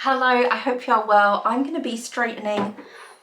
Hello, I hope you are well. I'm going to be straightening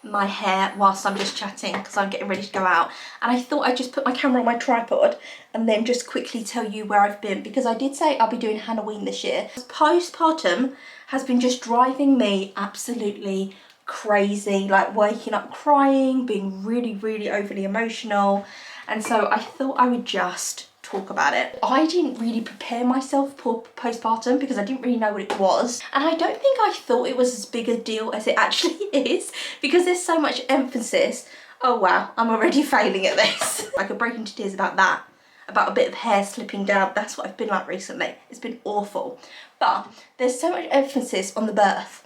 my hair whilst I'm just chatting because I'm getting ready to go out. And I thought I'd just put my camera on my tripod and then just quickly tell you where I've been, because I did say I'll be doing Hanoween this year. Postpartum has been just driving me absolutely crazy, like waking up crying, being really overly emotional. And so I thought I would just talk about it. I didn't really prepare myself for postpartum because I didn't really know what it was, and I don't think I thought it was as big a deal as it actually is, because there's so much emphasis. Oh wow, I'm already failing at this. I could break into tears about that, about a bit of hair slipping down. That's what I've been like recently. It's been awful. But there's so much emphasis on the birth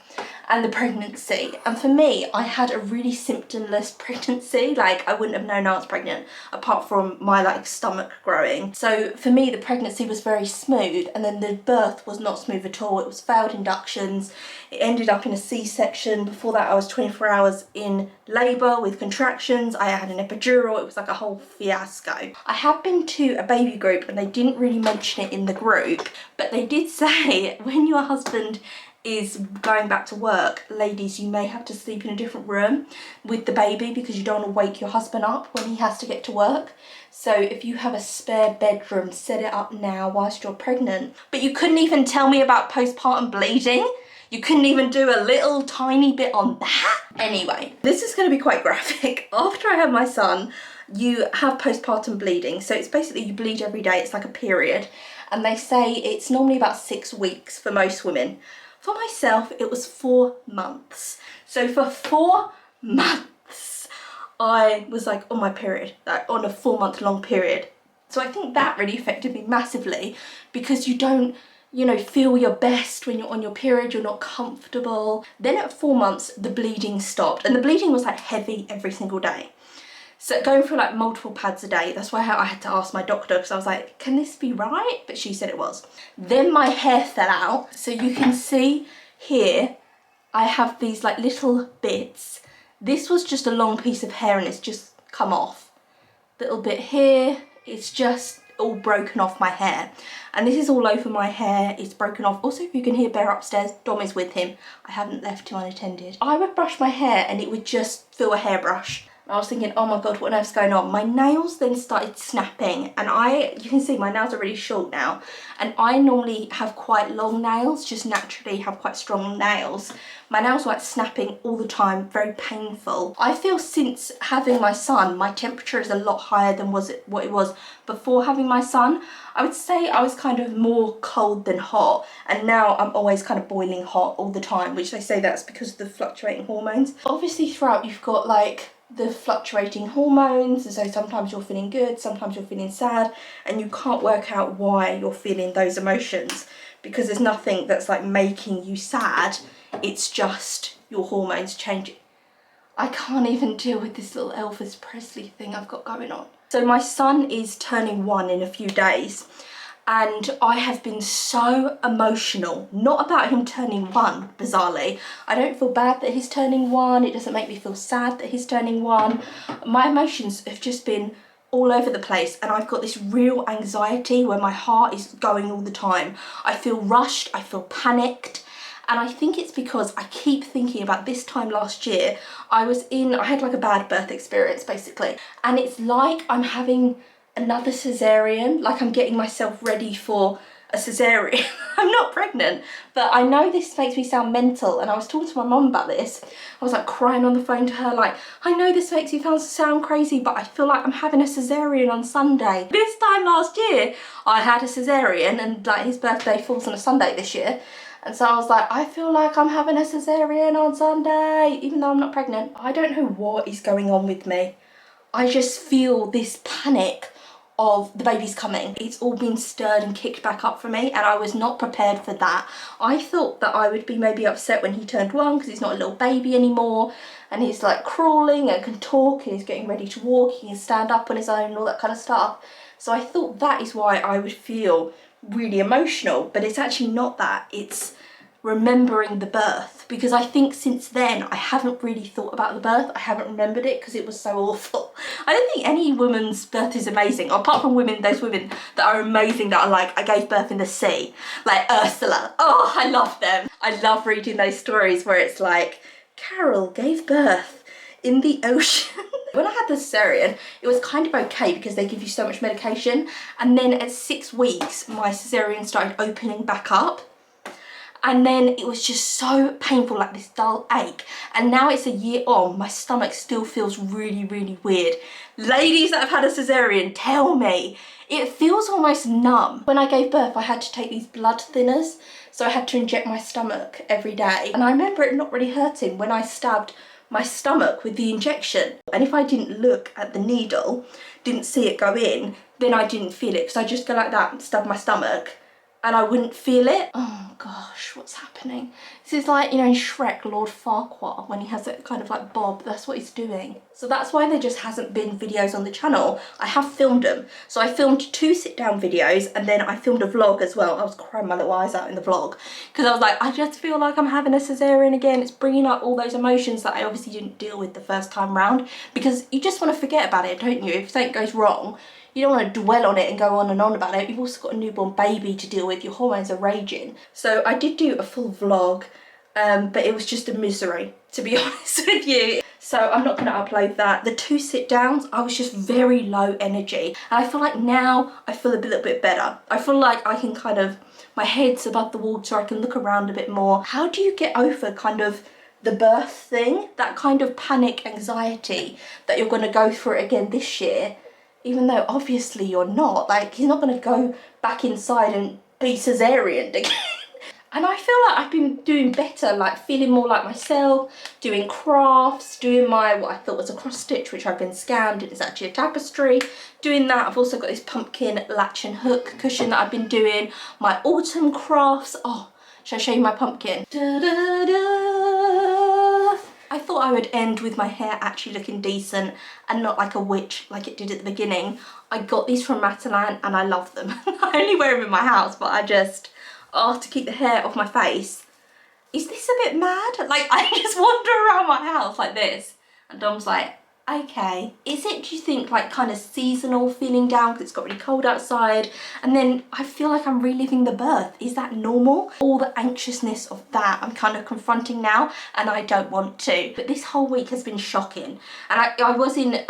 and the pregnancy, and for me, I had a really symptomless pregnancy. Like, I wouldn't have known I was pregnant apart from my like stomach growing. So for me, the pregnancy was very smooth, and then the birth was not smooth at all. It was failed inductions. It ended up in a C-section. Before that, I was 24 hours in labour with contractions. I had an epidural. It was like a whole fiasco. I have been to a baby group and they didn't really mention it in the group, but they did say when your husband is going back to work, ladies, you may have to sleep in a different room with the baby because you don't want to wake your husband up when he has to get to work. So if you have a spare bedroom, set it up now whilst you're pregnant. But you couldn't even tell me about postpartum bleeding. You couldn't even do a little tiny bit on that. Anyway, this is going to be quite graphic. After I had my son, you have postpartum bleeding. So it's basically you bleed every day. It's like a period. And they say it's normally about 6 weeks for most women. For myself, it was 4 months. So for 4 months, I was like on my period, like on a 4-month long period. So I think that really affected me massively, because you don't, feel your best when you're on your period, you're not comfortable. Then at 4 months, the bleeding stopped, and the bleeding was like heavy every single day. So going through like multiple pads a day, that's why I had to ask my doctor, because I was like, can this be right? But she said it was. Then my hair fell out. So you can see here, I have these like little bits. This was just a long piece of hair and it's just come off. Little bit here, it's just all broken off my hair. And this is all over my hair, it's broken off. Also, if you can hear Bear upstairs, Dom is with him. I haven't left him unattended. I would brush my hair and it would just feel a hairbrush. I was thinking, oh my god, what on earth's going on? My nails then started snapping, and you can see my nails are really short now, and I normally have quite long nails, just naturally have quite strong nails. My nails were like snapping all the time, very painful. I feel since having my son, my temperature is a lot higher than what it was before having my son. I would say I was kind of more cold than hot, and now I'm always kind of boiling hot all the time, which they say that's because of the fluctuating hormones. Obviously throughout you've got like the fluctuating hormones, and so sometimes you're feeling good, sometimes you're feeling sad, and you can't work out why you're feeling those emotions, because there's nothing that's like making you sad, it's just your hormones changing. I can't even deal with this little Elvis Presley thing I've got going on. So my son is turning 1 in a few days, and I have been so emotional, not about him turning 1, bizarrely. I don't feel bad that he's turning 1, it doesn't make me feel sad that he's turning 1. My emotions have just been all over the place, and I've got this real anxiety where my heart is going all the time. I feel rushed, I feel panicked, and I think it's because I keep thinking about this time last year. I had like a bad birth experience basically, and it's like I'm having another cesarean, like I'm getting myself ready for a cesarean. I'm not pregnant, but I know this makes me sound mental, and I was talking to my mum about this. I was like crying on the phone to her, like, I know this makes me sound crazy, but I feel like I'm having a cesarean on Sunday. This time last year, I had a cesarean, and like his birthday falls on a Sunday this year. And so I was like, I feel like I'm having a cesarean on Sunday, even though I'm not pregnant. I don't know what is going on with me. I just feel this panic of the baby's coming. It's all been stirred and kicked back up for me, and I was not prepared for that. I thought that I would be maybe upset when he turned 1 because he's not a little baby anymore, and he's like crawling and can talk and he's getting ready to walk, he can stand up on his own and all that kind of stuff. So I thought that is why I would feel really emotional, but it's actually not that. It's remembering the birth, because I think since then I haven't really thought about the birth. I haven't remembered it because it was so awful. I don't think any woman's birth is amazing, apart from those women that are amazing that are like, I gave birth in the sea, like Ursula. Oh, I love them. I love reading those stories where it's like, Carol gave birth in the ocean. When I had the cesarean, it was kind of okay because they give you so much medication, and then at 6 weeks my cesarean started opening back up, and then it was just so painful, like this dull ache. And now it's a year on, my stomach still feels really, really weird. Ladies that have had a cesarean, tell me. It feels almost numb. When I gave birth, I had to take these blood thinners, so I had to inject my stomach every day. And I remember it not really hurting when I stabbed my stomach with the injection. And if I didn't look at the needle, didn't see it go in, then I didn't feel it, because I just go like that and stab my stomach and I wouldn't feel it. Oh gosh, what's happening? This is like, you know, in Shrek, Lord Farquaad, when he has that kind of like bob, that's what he's doing. So that's why there just hasn't been videos on the channel. I have filmed them. So I filmed 2 sit-down videos, and then I filmed a vlog as well. I was crying my little eyes out in the vlog because I was like, I just feel like I'm having a cesarean again. It's bringing up all those emotions that I obviously didn't deal with the first time round, because you just want to forget about it, don't you? If something goes wrong, you don't want to dwell on it and go on and on about it. You've also got a newborn baby to deal with. Your hormones are raging. So I did do a full vlog, but it was just a misery, to be honest with you. So I'm not going to upload that. The 2 sit downs, I was just very low energy. And I feel like now I feel a little bit better. I feel like I can kind of, my head's above the water, I can look around a bit more. How do you get over kind of the birth thing? That kind of panic anxiety that you're going to go through it again this year, even though obviously you're not. Like, you're not going to go back inside and be cesareaned again. And I feel like I've been doing better, like feeling more like myself, doing crafts, doing my, what I thought was a cross stitch, which I've been scammed, and it's actually a tapestry. Doing that, I've also got this pumpkin latch and hook cushion that I've been doing, my autumn crafts. Oh, shall I show you my pumpkin? Da, da, da. I thought I would end with my hair actually looking decent and not like a witch like it did at the beginning. I got these from Matalan and I love them. I only wear them in my house, but I just, oh, to keep the hair off my face. Is this a bit mad? Like, I just wander around my house like this. And Dom's like, okay. Is it, do you think, like kind of seasonal, feeling down because it's got really cold outside? And then I feel like I'm reliving the birth. Is that normal? All the anxiousness of that I'm kind of confronting now, and I don't want to. But this whole week has been shocking. And I was in,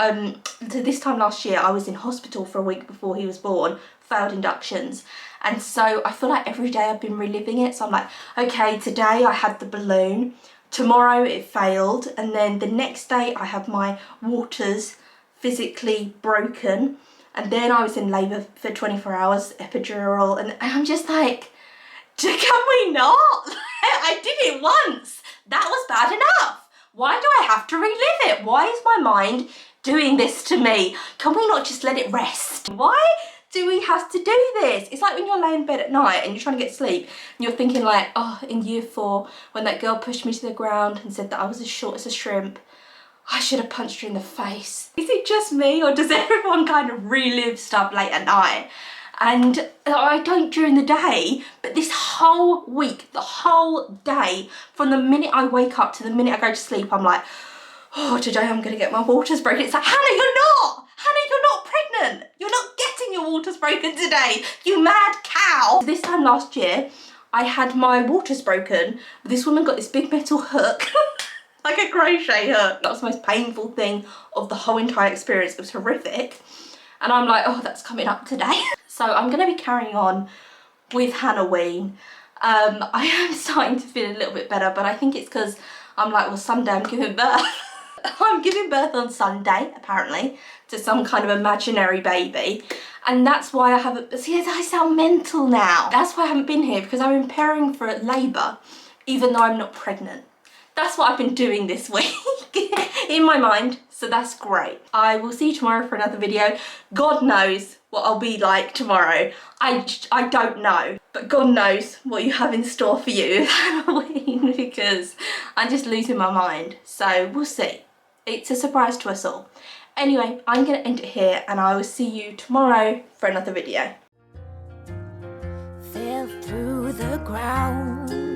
this time last year, I was in hospital for a week before he was born, failed inductions. And so I feel like every day I've been reliving it. So I'm like, okay, today I had the balloon, tomorrow it failed, and then the next day I had my waters physically broken, and then I was in labour for 24 hours, epidural, and I'm just like, can we not? I did it once. That was bad enough. Why do I have to relive it? Why is my mind doing this to me? Can we not just let it rest? Why do we have to do this? It's like when you're laying in bed at night and you're trying to get sleep and you're thinking like, oh, in year 4, when that girl pushed me to the ground and said that I was as short as a shrimp, I should have punched her in the face. Is it just me, or does everyone kind of relive stuff late at night? And I don't during the day, but this whole week, the whole day, from the minute I wake up to the minute I go to sleep, I'm like, oh, today I'm gonna get my waters broken. It's like, Hannah, you're not! Hannah, you're not pregnant! You're not getting your waters broken today, you mad cow! This time last year, I had my waters broken. This woman got this big metal hook, like a crochet hook. That was the most painful thing of the whole entire experience. It was horrific. And I'm like, oh, that's coming up today. So I'm gonna be carrying on with Hanoween. I am starting to feel a little bit better, but I think it's because I'm like, well, Sunday I'm giving birth. I'm giving birth on Sunday, apparently, to some kind of imaginary baby. And that's why I haven't, see, I sound mental now. That's why I haven't been here, because I'm preparing for labour, even though I'm not pregnant. That's what I've been doing this week in my mind, so that's great. I will see you tomorrow for another video. God knows what I'll be like tomorrow. I don't know, but God knows what you have in store for you with Halloween, because I'm just losing my mind. So we'll see. It's a surprise to us all. Anyway, I'm going to end it here, and I will see you tomorrow for another video. Fell through the ground.